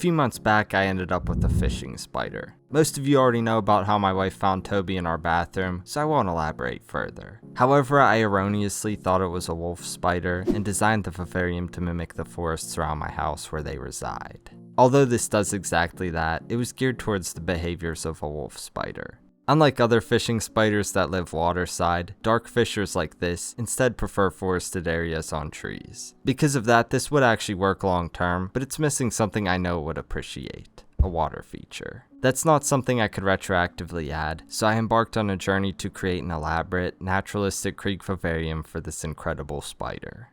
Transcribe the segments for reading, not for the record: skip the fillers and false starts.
few months back, I ended up with a fishing spider. Most of you already know about how my wife found Toby in our bathroom, so I won't elaborate further. However, I erroneously thought it was a wolf spider and designed the vivarium to mimic the forests around my house where they reside. Although this does exactly that, it was geared towards the behaviors of a wolf spider. Unlike other fishing spiders that live waterside, dark fishers like this instead prefer forested areas on trees. Because of that, this would actually work long term, but it's missing something I know it would appreciate: a water feature. That's not something I could retroactively add, so I embarked on a journey to create an elaborate, naturalistic creek vivarium for this incredible spider.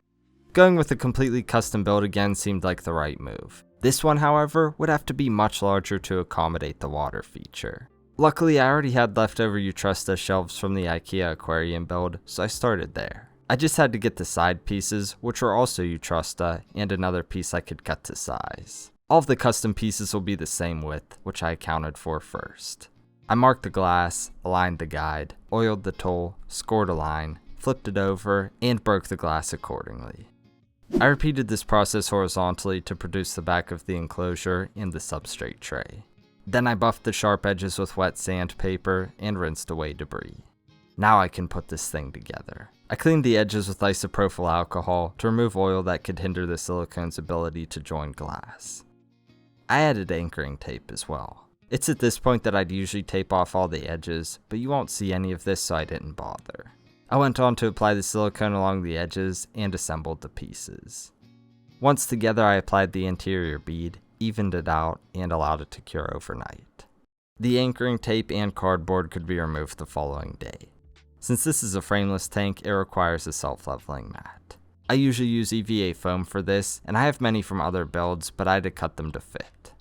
Going with a completely custom build again seemed like the right move. This one, however, would have to be much larger to accommodate the water feature. Luckily, I already had leftover Utrusta shelves from the IKEA aquarium build, so I started there. I just had to get the side pieces, which were also Utrusta, and another piece I could cut to size. All of the custom pieces will be the same width, which I accounted for first. I marked the glass, aligned the guide, oiled the tool, scored a line, flipped it over, and broke the glass accordingly. I repeated this process horizontally to produce the back of the enclosure and the substrate tray. Then I buffed the sharp edges with wet sandpaper and rinsed away debris. Now I can put this thing together. I cleaned the edges with isopropyl alcohol to remove oil that could hinder the silicone's ability to join glass. I added anchoring tape as well. It's at this point that I'd usually tape off all the edges, but you won't see any of this, so I didn't bother. I went on to apply the silicone along the edges and assembled the pieces. Once together, I applied the interior bead, evened it out, and allowed it to cure overnight. The anchoring tape and cardboard could be removed the following day. Since this is a frameless tank, it requires a self-leveling mat. I usually use EVA foam for this, and I have many from other builds, but I had to cut them to fit.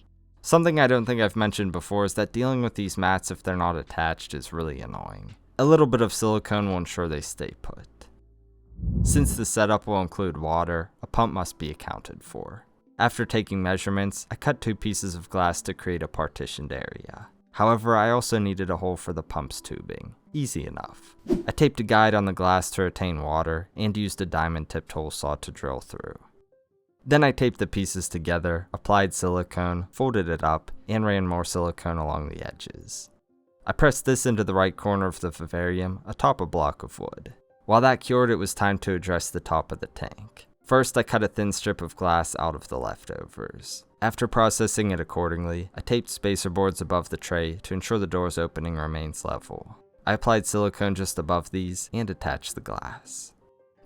Something I don't think I've mentioned before is that dealing with these mats if they're not attached is really annoying. A little bit of silicone will ensure they stay put. Since the setup will include water, a pump must be accounted for. After taking measurements, I cut 2 pieces of glass to create a partitioned area. However, I also needed a hole for the pump's tubing. Easy enough. I taped a guide on the glass to retain water, and used a diamond-tipped hole saw to drill through. Then I taped the pieces together, applied silicone, folded it up, and ran more silicone along the edges. I pressed this into the right corner of the vivarium, atop a block of wood. While that cured, it was time to address the top of the tank. First, I cut a thin strip of glass out of the leftovers. After processing it accordingly, I taped spacer boards above the tray to ensure the door's opening remains level. I applied silicone just above these and attached the glass.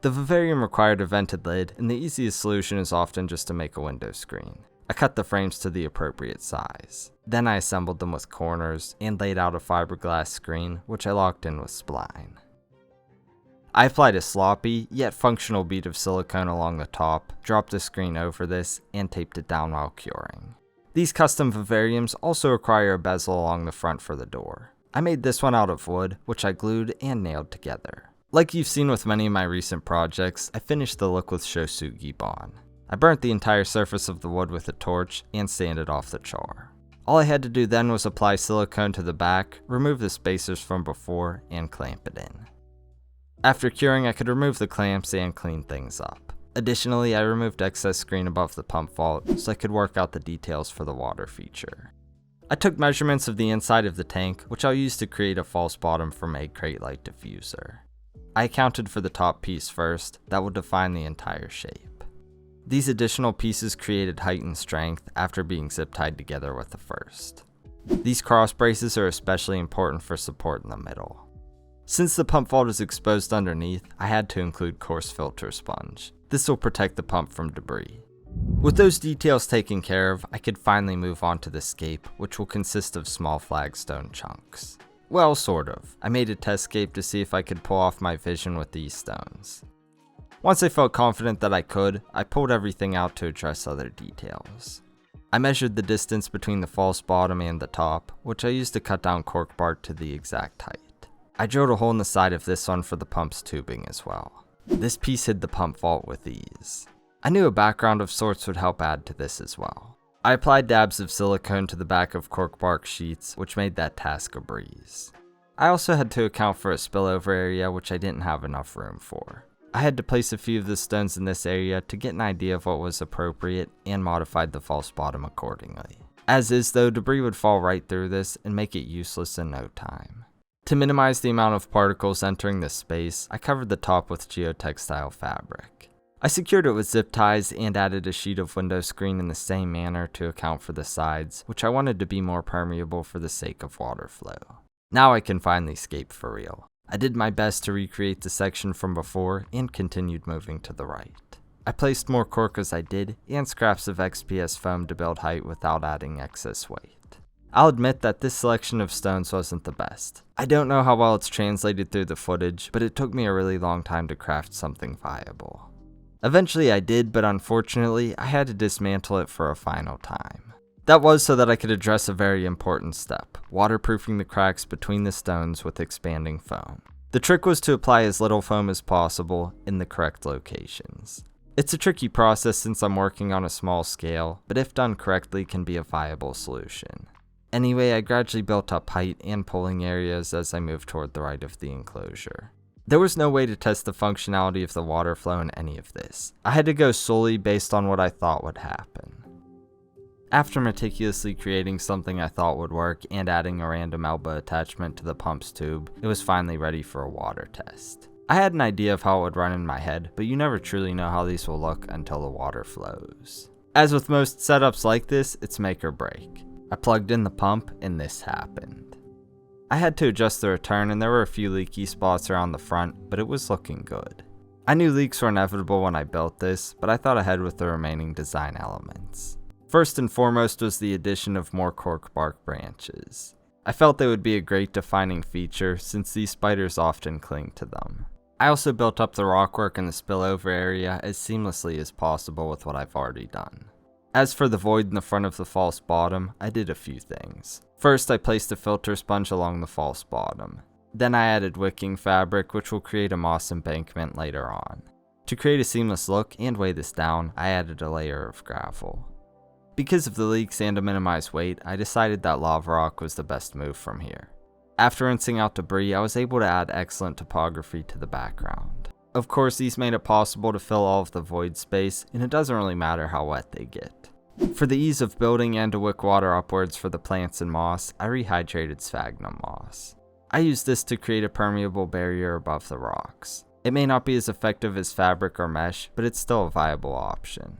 The vivarium required a vented lid, and the easiest solution is often just to make a window screen. I cut the frames to the appropriate size. Then I assembled them with corners and laid out a fiberglass screen, which I locked in with spline. I applied a sloppy, yet functional bead of silicone along the top, dropped the screen over this, and taped it down while curing. These custom vivariums also require a bezel along the front for the door. I made this one out of wood, which I glued and nailed together. Like you've seen with many of my recent projects, I finished the look with Shosugi Bon. I burnt the entire surface of the wood with a torch and sanded off the char. All I had to do then was apply silicone to the back, remove the spacers from before, and clamp it in. After curing, I could remove the clamps and clean things up. Additionally, I removed excess screen above the pump vault so I could work out the details for the water feature. I took measurements of the inside of the tank, which I'll use to create a false bottom for egg crate light diffuser. I accounted for the top piece first, that will define the entire shape. These additional pieces created heightened strength after being zip tied together with the first. These cross braces are especially important for support in the middle. Since the pump vault is exposed underneath, I had to include coarse filter sponge. This will protect the pump from debris. With those details taken care of, I could finally move on to the scape, which will consist of small flagstone chunks. Well, sort of. I made a test scape to see if I could pull off my vision with these stones. Once I felt confident that I could, I pulled everything out to address other details. I measured the distance between the false bottom and the top, which I used to cut down cork bark to the exact height. I drilled a hole in the side of this one for the pump's tubing as well. This piece hid the pump vault with ease. I knew a background of sorts would help add to this as well. I applied dabs of silicone to the back of cork bark sheets, which made that task a breeze. I also had to account for a spillover area which I didn't have enough room for. I had to place a few of the stones in this area to get an idea of what was appropriate and modified the false bottom accordingly. As is though, debris would fall right through this and make it useless in no time. To minimize the amount of particles entering this space, I covered the top with geotextile fabric. I secured it with zip ties and added a sheet of window screen in the same manner to account for the sides, which I wanted to be more permeable for the sake of water flow. Now I can finally escape for real. I did my best to recreate the section from before and continued moving to the right. I placed more cork as I did and scraps of XPS foam to build height without adding excess weight. I'll admit that this selection of stones wasn't the best. I don't know how well it's translated through the footage, but it took me a really long time to craft something viable. Eventually I did, but unfortunately I had to dismantle it for a final time. That was so that I could address a very important step, waterproofing the cracks between the stones with expanding foam. The trick was to apply as little foam as possible in the correct locations. It's a tricky process since I'm working on a small scale, but if done correctly can be a viable solution. Anyway, I gradually built up height and pulling areas as I moved toward the right of the enclosure. There was no way to test the functionality of the water flow in any of this. I had to go solely based on what I thought would happen. After meticulously creating something I thought would work and adding a random elbow attachment to the pump's tube, it was finally ready for a water test. I had an idea of how it would run in my head, but you never truly know how these will look until the water flows. As with most setups like this, it's make or break. I plugged in the pump and this happened. I had to adjust the return and there were a few leaky spots around the front, but it was looking good. I knew leaks were inevitable when I built this, but I thought ahead with the remaining design elements. First and foremost was the addition of more cork bark branches. I felt they would be a great defining feature since these spiders often cling to them. I also built up the rockwork in the spillover area as seamlessly as possible with what I've already done. As for the void in the front of the false bottom, I did a few things. First, I placed a filter sponge along the false bottom. Then I added wicking fabric, which will create a moss embankment later on. To create a seamless look and weigh this down, I added a layer of gravel. Because of the leaks and to minimize weight, I decided that lava rock was the best move from here. After rinsing out debris, I was able to add excellent topography to the background. Of course, these made it possible to fill all of the void space, and it doesn't really matter how wet they get. For the ease of building and to wick water upwards for the plants and moss, I rehydrated sphagnum moss. I used this to create a permeable barrier above the rocks. It may not be as effective as fabric or mesh, but it's still a viable option.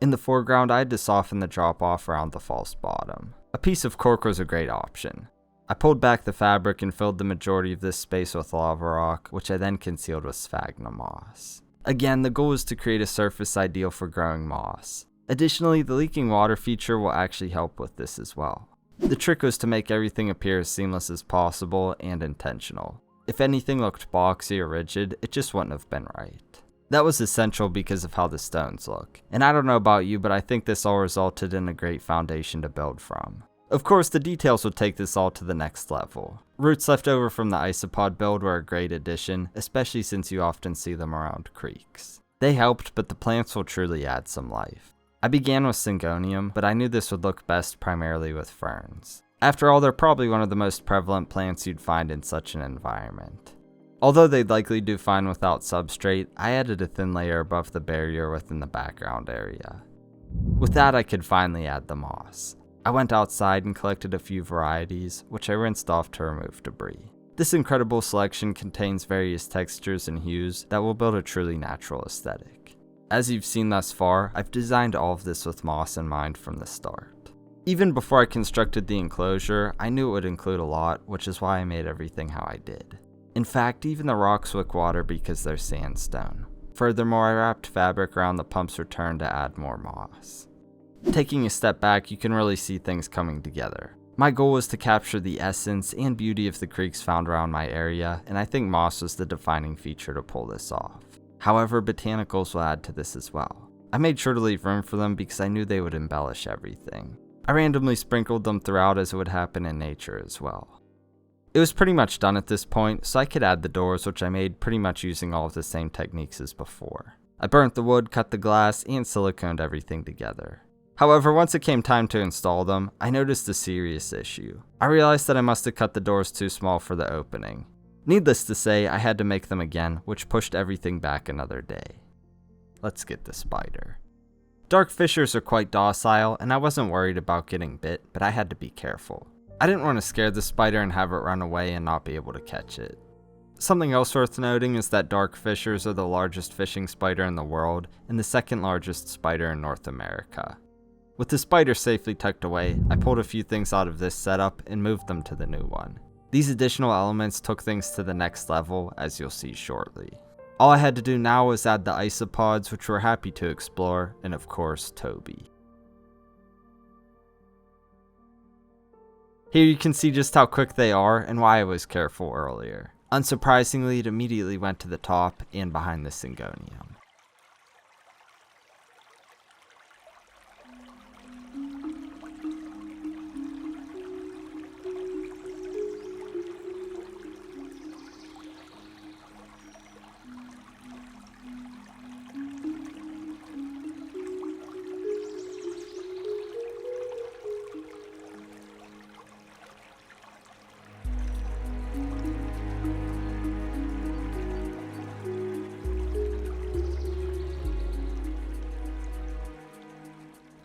In the foreground, I had to soften the drop-off around the false bottom. A piece of cork was a great option. I pulled back the fabric and filled the majority of this space with lava rock, which I then concealed with sphagnum moss. Again, the goal was to create a surface ideal for growing moss. Additionally, the leaking water feature will actually help with this as well. The trick was to make everything appear as seamless as possible and intentional. If anything looked boxy or rigid, it just wouldn't have been right. That was essential because of how the stones look. And I don't know about you, but I think this all resulted in a great foundation to build from. Of course, the details would take this all to the next level. Roots left over from the isopod build were a great addition, especially since you often see them around creeks. They helped, but the plants will truly add some life. I began with Syngonium, but I knew this would look best primarily with ferns. After all, they're probably one of the most prevalent plants you'd find in such an environment. Although they'd likely do fine without substrate, I added a thin layer above the barrier within the background area. With that, I could finally add the moss. I went outside and collected a few varieties, which I rinsed off to remove debris. This incredible selection contains various textures and hues that will build a truly natural aesthetic. As you've seen thus far, I've designed all of this with moss in mind from the start. Even before I constructed the enclosure, I knew it would include a lot, which is why I made everything how I did. In fact, even the rocks wick water because they're sandstone. Furthermore, I wrapped fabric around the pump's return to add more moss. Taking a step back, you can really see things coming together. My goal was to capture the essence and beauty of the creeks found around my area, and I think moss was the defining feature to pull this off. However, botanicals will add to this as well. I made sure to leave room for them because I knew they would embellish everything. I randomly sprinkled them throughout as it would happen in nature as well. It was pretty much done at this point, so I could add the doors, which I made pretty much using all of the same techniques as before. I burnt the wood, cut the glass, and siliconed everything together. However, once it came time to install them, I noticed a serious issue. I realized that I must have cut the doors too small for the opening. Needless to say, I had to make them again, which pushed everything back another day. Let's get the spider. Dark fishers are quite docile, and I wasn't worried about getting bit, but I had to be careful. I didn't want to scare the spider and have it run away and not be able to catch it. Something else worth noting is that dark fishers are the largest fishing spider in the world and the second largest spider in North America. With the spider safely tucked away, I pulled a few things out of this setup and moved them to the new one. These additional elements took things to the next level, as you'll see shortly. All I had to do now was add the isopods, which we're happy to explore, and of course, Toby. Here you can see just how quick they are and why I was careful earlier. Unsurprisingly, it immediately went to the top and behind the syngonium.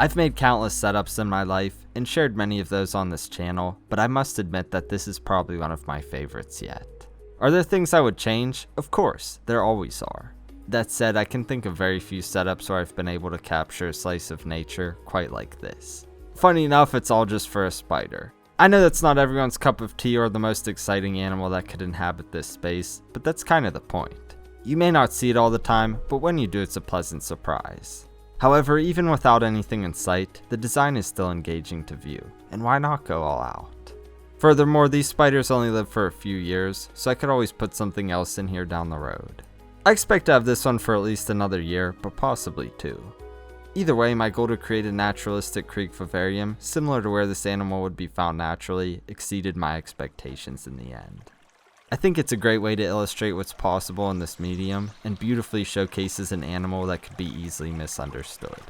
I've made countless setups in my life and shared many of those on this channel, but I must admit that this is probably one of my favorites yet. Are there things I would change? Of course, there always are. That said, I can think of very few setups where I've been able to capture a slice of nature quite like this. Funny enough, it's all just for a spider. I know that's not everyone's cup of tea or the most exciting animal that could inhabit this space, but that's kind of the point. You may not see it all the time, but when you do, it's a pleasant surprise. However, even without anything in sight, the design is still engaging to view, and why not go all out? Furthermore, these spiders only live for a few years, so I could always put something else in here down the road. I expect to have this one for at least another year, but possibly 2. Either way, my goal to create a naturalistic creek vivarium, similar to where this animal would be found naturally, exceeded my expectations in the end. I think it's a great way to illustrate what's possible in this medium, and beautifully showcases an animal that could be easily misunderstood.